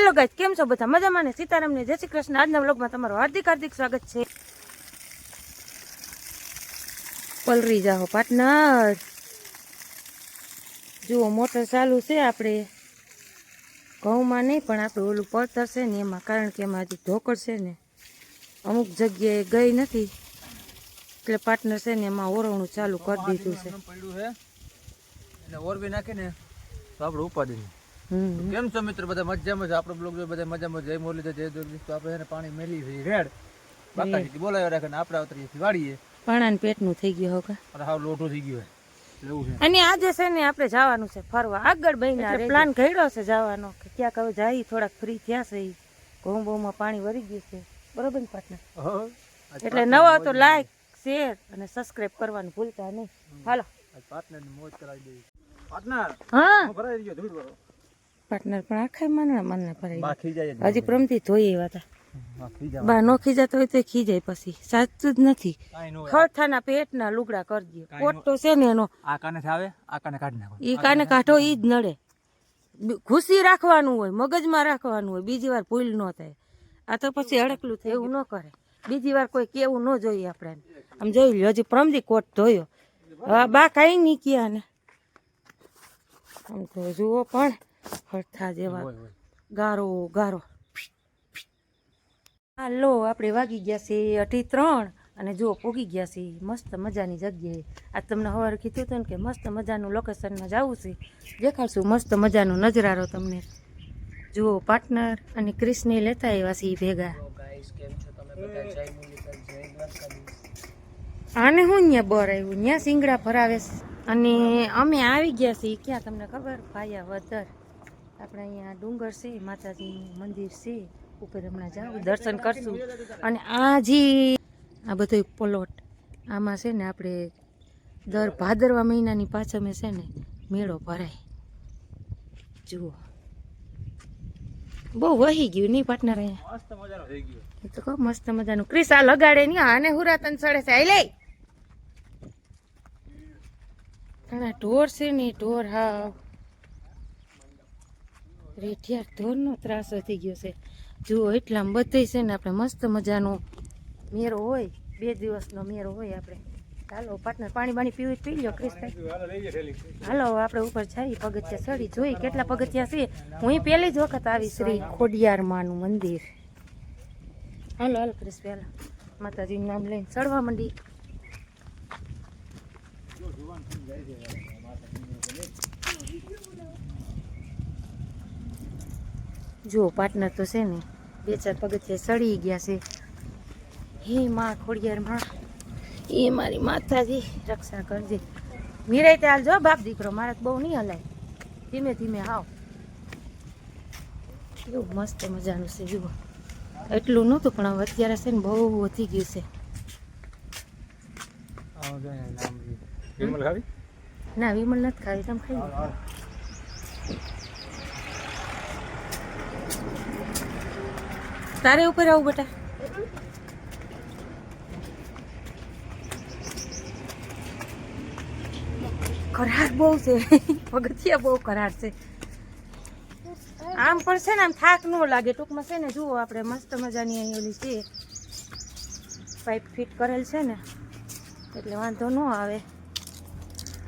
Hello guys, કેમ છો બધા? મજામાં ને? સીતારામને જય શ્રી કૃષ્ણ. આજના વ્લોગમાં તમારું હાર્દિક સ્વાગત છે. પલરી જાઓ પાર્ટનર. જુઓ મોટર ચાલુ છે આપણે ઘઉંમાં નહીં, પણ આપણે ઓલું પડતર છે ને એમાં, કારણ કે એમાં હજી ઢોકળ છે ને અમુક જગ્યાએ ગઈ નથી, એટલે પાર્ટનર છે ને એમાં ઓરવણું ચાલુ કરી દીધું છે. ઓરવી નાખીને તો આપણે ઉપાડી. કેમ છો મિત્રો? બધા મજામાં છે? આપણો બ્લોગ બધા મજામાં. જય મોરલી જય દોરલી. તો આપણે પાણી મેલી છે રેડ બાકાજી બોલાવ્યા રાખે ને આપણે આવતરીએ વાડીએ. પાણા ને પેટનું થઈ ગયું હોકા, હાવ લોઠું થઈ ગયું એવું છે. અને આજે છે ને આપણે જવાનું છે ફરવા. આગળ બહીના પ્લાન કર્યો છે જવાનો, કે ક્યાંક હવે જાય, થોડાક ફ્રી થયા છે. ઘઉં બહુમાં પાણી વરી ગયું છે, બરોબર ને પાર્ટનર? એટલે નવા તો લાઈક શેર અને સબસ્ક્રાઇબ કરવાનું ભૂલતા નહીં. હાલો પાર્ટનર ની મોજ કરાવી દઈએ. પાર્ટનર હા ભરાઈ ગયો ધૂળ વાળો પાર્ટનર, પણ આખા મને ભરાઈ હજી પ્રમથી ધોઈ એવા હતા. બા નો ખીજાતો હોય તો ખીજાય, પછી સાચું જ નથી. ખરથાના પેટના લુગડા કરી દે. કોટ તો છે ને એનો, આ કાને આવે આ કાને કાઢી નાખો. ઈ કાને કાઢો ઈ જ નડે. ખુશી રાખવાનું હોય, મગજમાં રાખવાનું હોય, બીજી વાર ભૂલ ન થાય. આ તો પછી અડકલું થાય એવું ન કરે. બીજી વાર કોઈ કેવું ન જોઈએ આપણે. આમ જોઈ લ્યો, હજી પ્રમથી કોટ ધોયો. હવે બા કઈ નહીં ક્યાં ને આમ તો જુઓ, પણ હરથા જેવા ગારો ગારો. હાલો, આપણે વાગી ગયા છે 2:30 અને જો પોગી ગયા છે મસ્ત મજાની જગ્યાએ. આ તમને સવારે કીધું હતું ને કે મસ્ત મજાનું લોકેશનમાં જવું છે, દેખાડશું મસ્ત મજાનો નજરારો તમને. જુઓ પાર્ટનર અને ક્રિશને લેતા આવ્યા છે ભેગા. આને હું ત્યાં બર આવ્યું, ત્યાં સિંગડા ભરાવે છે. અને અમે આવી ગયા છીએ ક્યાં તમને ખબર? ભાયાવદર. આપણે અહીંયા ડુંગર છે, માતાજીનું મંદિર છે ઉપર, હમણાં જાવ દર્શન કરશું. અને આ બધો પ્લોટ આમાં છે ને આપણે દર ભાદરવા મહિનાની પાછળ છે ને મેળો ભરાય. જુઓ બહુ વહી ગયું નહીં પાર્ટનર? અહીંયા તો કહો મસ્ત મજાનું. ક્રિસ આ લગાડે નહીં, આને હુરાતન સડે છે. લે ઘણા ઢોર છે ને, ઢોર હાવ રેઠિયાર ઢોરનો ત્રાસ વધી ગયો છે. જુઓ એટલામાં બધે છે ને આપણે મસ્ત મજાનો મેરો હોય, 2 દિવસનો મેરો હોય આપણે. હાલો પાર્ટનર, પાણી બાણી પીવું પી લો ક્રિસ્ભાઈ. હાલો આપણે ઉપર જઈએ, પગથિયા ચડી જોઈ કેટલા પગથિયા છે. હું પહેલી જ વખત આવી શ્રી ખોડિયાર માનું મંદિર. હાલો હાલો ક્રિસ્ભાઈ, હાલો માતાજીનું નામ લઈને ચડવા માંડી. જુઓ પાર્ટનર તો છે ને 2-4 પગથિયા ચડી ગયા છે. હે માં ખોડિયાર માં, એ મારી માતાજી રક્ષા કરજે. નિરાયતે હાલજો બાપ દીકરો, મારે બહુ નહીં હલાય, ધીમે ધીમે હાવ. કેવું મસ્ત મજાનું છે. જુઓ એટલું નહોતું પણ હવે અત્યારે છે ને બહુ વધી ગયું છે. ના વિમલ નથી ખાવી, તમે ખાઈ. તારે ઉપર આવું બેટા. કરાર બહુ છે, પગથિયા બહુ કરાર છે. આમ પણ છે ને આમ થાક ન લાગે ટૂંકમાં છે ને. જુઓ આપણે મસ્ત મજાની અહીં ઓલી છે પાઇપ ફિટ કરેલ છે ને, એટલે વાંધો ન આવે.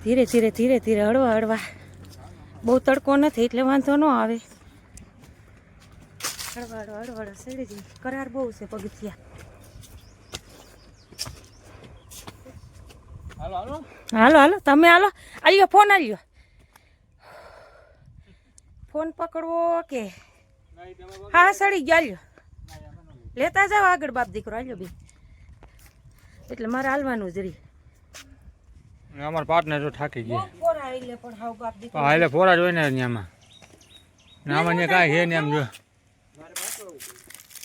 ધીરે ધીરે ધીરે ધીરે હળવા હળવા, બહુ તડકો નથી એટલે વાંધો ન આવે. હળવા હળવા હળવા સેડી જઈએ. કરાર બહુ છે પગથિયા. હાલો હાલો તમે હાલો. આલ્યો ફોન, આલ્યો ફોન પકડવો કે? હા સડી ગયો. આલ્યો લેતા જાઓ આગળ બાપ દીકરો. આલ્યો બે, એટલે મારે હાલવાનું જ રહી. અમાર પાર્ટનર તો થાકી ગયા. ફોરા આલે પણ હાવ બાપ દીકરો. હા એટલે ફોરા જ હોય ને ન્યામાં. નામાં ને કાંઈ છે ને એમ જો.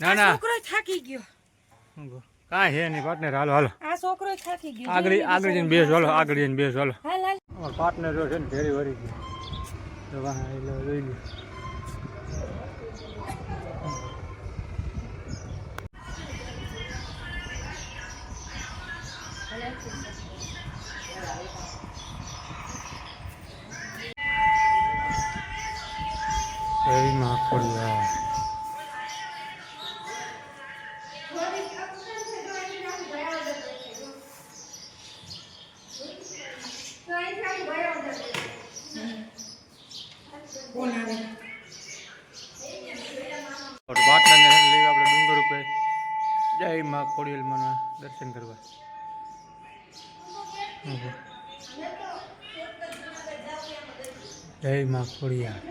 ના ના છોકરો થાકી ગયો. કાંઈ છે નહીં પાર્ટનર. હાલો હાલો આ છોકરો થાકી ગયો. આગળ જઈને બેસ. હાલો આગળ જઈને બેસ. હાલો હાલ હાલ. અમાર પાર્ટનર જો છે ને ઘેરી વળી ગયો. તો વાહ એટલે જોઈ લ્યો. જય માં ખોડિયાર. પાટણને લઈ આપણે ડુંગર ઉપર જય માં ખોડિયારમાં દર્શન કરવા. જય માં ખોડિયાર.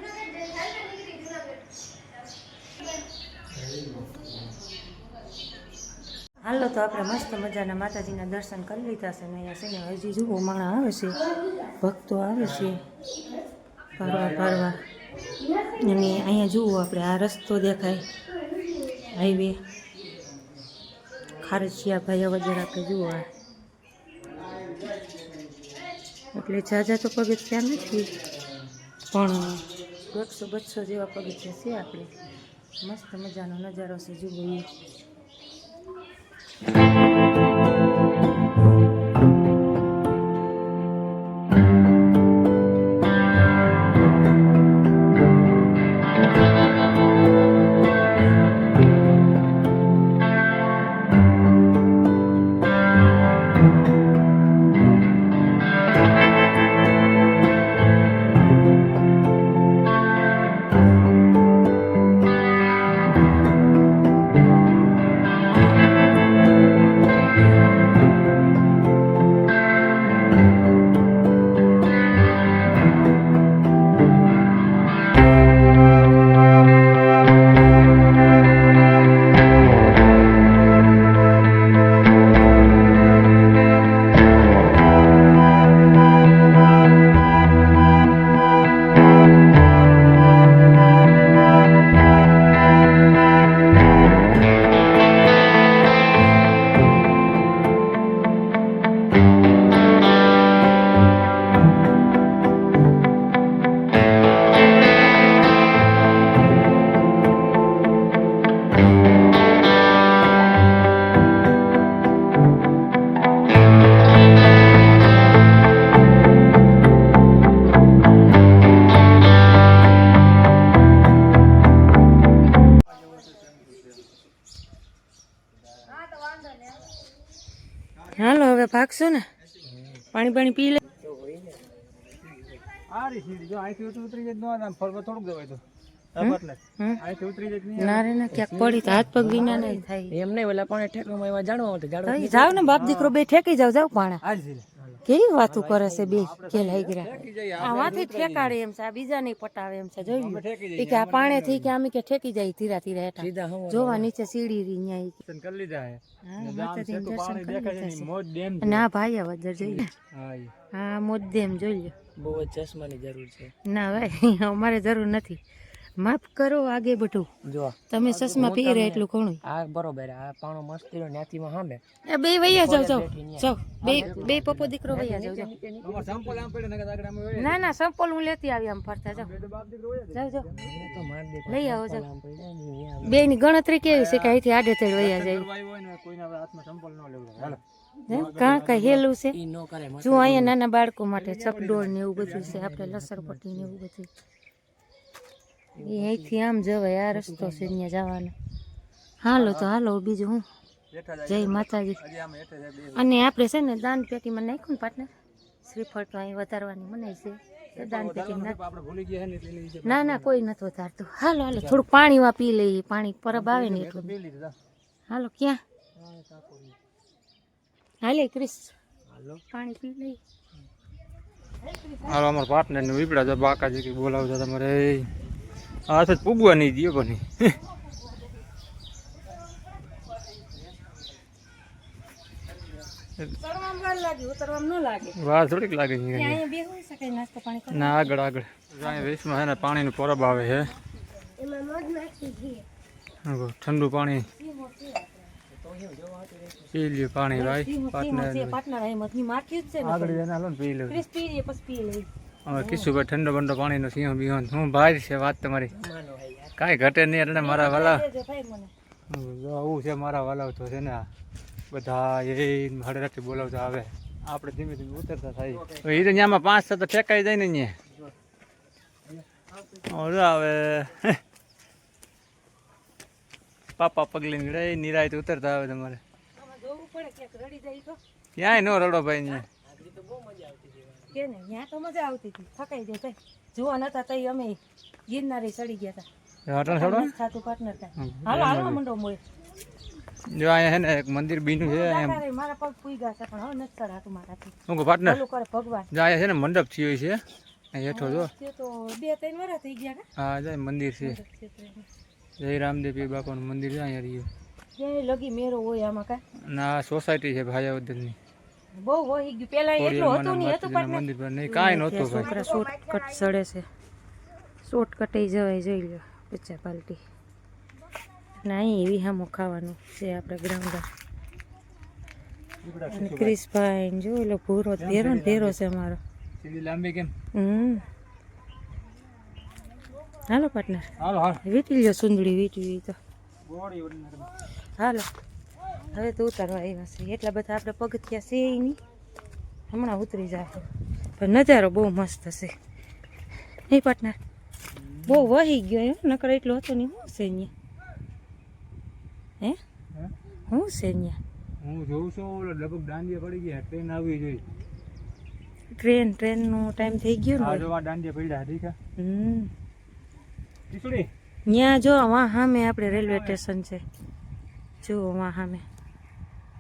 હાલો તો આપણે મસ્ત મજાના માતાજીના દર્શન કરી લીધા છે ને અહીંયા છે ને હજી જુઓ માણા આવે છે, ભક્તો આવે છે ફરવા ફરવા. અને અહીંયા જુઓ આપણે આ રસ્તો દેખાય હાઈવે ખારચિયા ભાઈ વગેરે આપણે જુઓ આ એટલે જાજા તો પગથિયા નથી પણ 100-200 જેવા પગથિયા છે આપણે. મસ્ત મજાનો નજારો છે જુઓ એ. હાલો હવે ભાગશો ને, પાણી પી લે. ના રે ના ક્યાંક પડી તો હાથ પગ વિના નહીં થાય એમ નહીં. ઓલા પાણી ઠેકવામાં એવા જાણવા જાવ ને બાપ દીકરો બે ઠેકી જાવ પાણા. કેવી વાતો કરે છે બે કે લઈ ગયા આ વાથી ઠેકાડે એમ છે, આ બીજા નહીં પટાવે એમ છે. જોયું કે આ પાણી થી કે આમ કે ઠેકી જાય ધીરા ધીરા હેઠા જોવા નીચે સીડી રી ન્યાય કરી લીધા. ના ભાઈ આ વદર જોઈએ. હા મોજ ડેમ જોઈ લો. બહુ જ ચશ્માની જરૂર છે. ના ભાઈ અમારે જરૂર નથી. માફ કરો આગે બટું જો તમે ચશ્મા પહેરે એટલું ઘણું. આ બરોબર આ પાણો મસ્તી નો ન્યાતીમાં હામે એ બે વૈયા જાવ બે પપ્પો દીકરો વૈયા જાવ. ના સંપલ હું લેતી આવી આમ ફરતા જાવ લઈ આવો જાવ. બે ની ગણતરી કેવી છે કે અહીંથી આડે તેડ વૈયા જાય. કાં કઈ હેલું છે જો અહીંયા નાના બાળકો માટે ચકડોળ ને એવું બધું છે, આપણે લસરપટ્ટી ને એવું બધું. એ અહીંથી આમ જવાય, આ રસ્તો છે ત્યાં જવાનો. હાલો તો હાલો બીજું હું. જય માતાજી. અને આપણે છે ને દાન પેટીમાં નાખ્યું ને પાર્ટનર શ્રીફળ તો અહીં વધારવાની મનાય છે દાન પેટી. ના કોઈ નથી વધારતું. હાલો થોડુંક પાણી વા પી લઈએ, પાણી પરબ આવે ને એટલું. હાલો ક્યાં હાલે ક્રિસ પાણી પી લઈએ. હાલો અમારા પાર્ટનર ને વિપડા જો બાકાજી કે બોલાવજો તમારે આ તો પૂગવા નહીં દે બની. વાર થોડીક લાગે છે ના આગળ વેસમાં છે ને પાણીનું પરબ આવે છે. ઠંડુ પાણી પી લ્યું પાણી ભાઈ કિશુભાઈ ઠંડો બંડો પાણીનો સિંહ બિહોન હું ભાઈ છે વાત તમારી કાંઈ ઘટે નહીં. એટલે મારા વાલા આવું છે મારા વાલાવ તો છે ને બધા એ હળરાથી બોલાવતા આવે આપણે ધીમે ધીમે ઉતરતા થાય. એ તો ત્યાંમાં 5-6 તો ઠેકાઈ જાય ને અહીંયા આવે પાપા પગલી રે નિરાય તો ઉતરતા આવે તમારે. ક્યાંય નો રડો ભાઈ ત્યાં કે ને ત્યાં તો મજા આવતી હતી. થકાઈ જાય જોવા નતા તઈ અમે ગિરનારી ચડી ગયા હતા. અટણ છોડો થાતું પાર્ટનર કાંઈ. હાલો હાલવા મંડો મોય. જો અહીંયા છે ને એક મંદિર બીનું છે અહીંયા તારે મારા પગ પૂઈ ગયા છે પણ હવે નથી ચડાતું મારાથી. શું કહું પાર્ટનર ઓલું કરે ભગવાન. જો અહીંયા છે ને મંડપ થયો છે અહીંયા હેઠો જો તે તો 2-3 વર્ષ થઈ ગયા કા. હા જાય મંદિર છે જય રામદેવ પીર બાપાનું મંદિર છે અહીંયા રહ્યું ક્યાંય લગી મેરો હોય આમાં કા. ના સોસાયટી છે ભાયાવદરની બહુ વહી ગયું. પેલા એટલું હતું નહીં, હતું પાર્ટનર. મંદિર પર નહીં કાંઈ નહોતું ભાઈ. છોકરા શોર્ટકટ સડે છે. શોર્ટકટ જવાય જોઈ લો પચ્ચા પાલટી. ના અહીં એવી હામું ખાવાનું છે આપણે ગ્રાઉન્ડ. અને ક્રિશભાઈ ને જો એલો ભૂરો ભેરો ને ભેરો છે અમારો. સીધી લાંબી કેમ હાલો પાર્ટનર હાલો હાલ વીટી લ્યો સુંદડી વીટવી તો ગોળી વળી હાલો. હવે તો ઉતારવા આવ્યા છે એટલા બધા આપણે પગથિયા છે નહીં, હમણાં ઉતરી જાય પણ નજારો બહુ મસ્ત હશે નહીં પાર્ટનર. બહુ વહી ગયો એમ નકર એટલો હતો નહીં. શું છે અહીંયા હે શું છે અહીંયા? હું જોઉં છું ઓલો લગભગ દાંડિયા પડી ગયા ટ્રેન આવી જોઈ. ટ્રેનનો ટાઈમ થઈ ગયો આ ને. જો આ દાંડિયા પડ્યા ઠીક છે ખીચડી ત્યાં જો વાં સામે આપણે રેલવે સ્ટેશન છે. જુઓ વાં સામે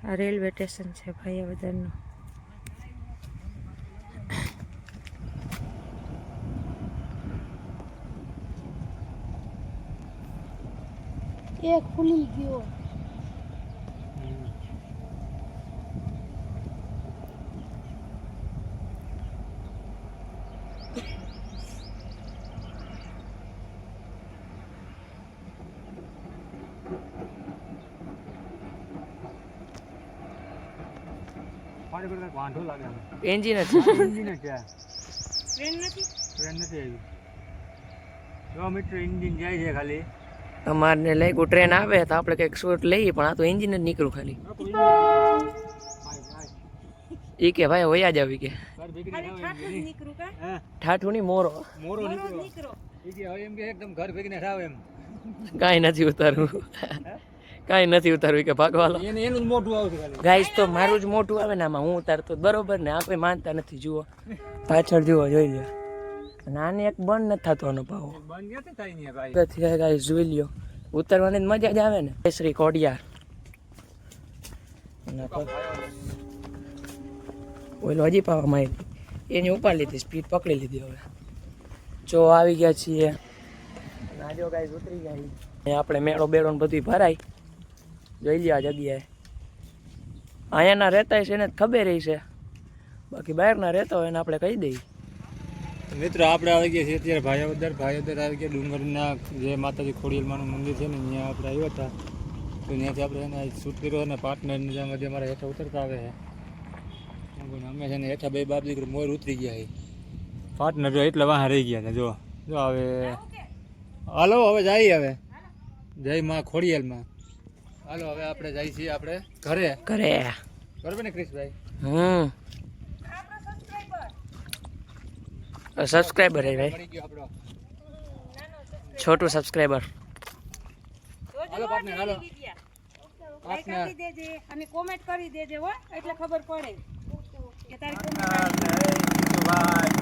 આ રેલવે સ્ટેશન છે ભાયાવદરનું. એ ખુલી ગયો. પાણી પર વાંધો લાગે એન્જિન એન્જિન છે ટ્રેન નથી. ટ્રેન નથી આવી. જો મીટર એન્જિન જાય છે ખાલી. અમારને લાગ્યું ટ્રેન આવે તો આપણે કંઈક શોટ લઈએ પણ આ તો એન્જિન જ નીકળ્યું ખાલી. એ કે ભાઈ વયા જ આવી કે નીકળું કા ઠાઠું નહીં મોરો મોરો નીકળો એ કે હવે એમ કે એકદમ ઘર ભેગીને થાવ એમ કાંઈ નથી ઉતારવું કાંઈ નથી ઉતારવું કે ભાગવાલો એને એનું જ મોટું આવશે ખાલી. ગાઈસ તો મારું જ મોટું આવે ને આમાં હું ઉતારતો બરોબર ને આ કોઈ માનતા નથી. જુઓ પાછળ જુઓ જોઈ લો. અને આને એક બંધ નથી થતો આનો ભાવ. બંધ ક્યાંથી થાય ને ભાઈ. ગાઈસ જોઈ લ્યો ઉતારવાની જ મજા જ આવે ને. શ્રી કોડિયાર ઓલો હજી પાવા માંડી એની ઉપાડી લીધી સ્પીડ પકડી લીધી. હવે જો આવી ગયા છીએ નાજો ગાઈસ ઉતરી ગયા. આપણે મેળો બેડો ને બધું ભરાય જોઈ લ્યો આ જગ્યાએ. અહીંયાના રહેતા છે ને ખબર છે, બાકી બહારના રહેતા હોય ને આપણે કહી દઈએ. મિત્રો આપણે આવી ગયા છીએ અત્યારે ભાયાવદર આવી ગયા. ડુંગરના જે માતાજી ખોડિયાલમાનું મંદિર છે ને ત્યાં આપણે આવ્યા હતા તો ત્યાંથી આપણે એને શૂટ કર્યો અને પાર્ટનરની જેમ બધી અમારા હેઠા ઉતરતા આવે છે. અમે છે ને હેઠા બે બાપ દીકરો મોર ઉતરી ગયા છે. પાર્ટનર જો એટલા વાહ રહી ગયા હતા. જો જો હવે હાલો હવે જઈએ. હવે જય માં ખોડિયાલમાં હાલો હવે આપણે જઈએ છીએ આપણે ઘરે ઘરે બરોબર ને ક્રિશભાઈ? સબસ્ક્રાઈબર હે ભાઈ, મળી ગયો આપણો છોટું સબસ્ક્રાઈબર. હાલો પાર્ટનર હાલો લાઈક આપી દેજે અને કોમેન્ટ કરી દેજે હો એટલે ખબર પડે કે તારી કોમેન્ટ ભાઈ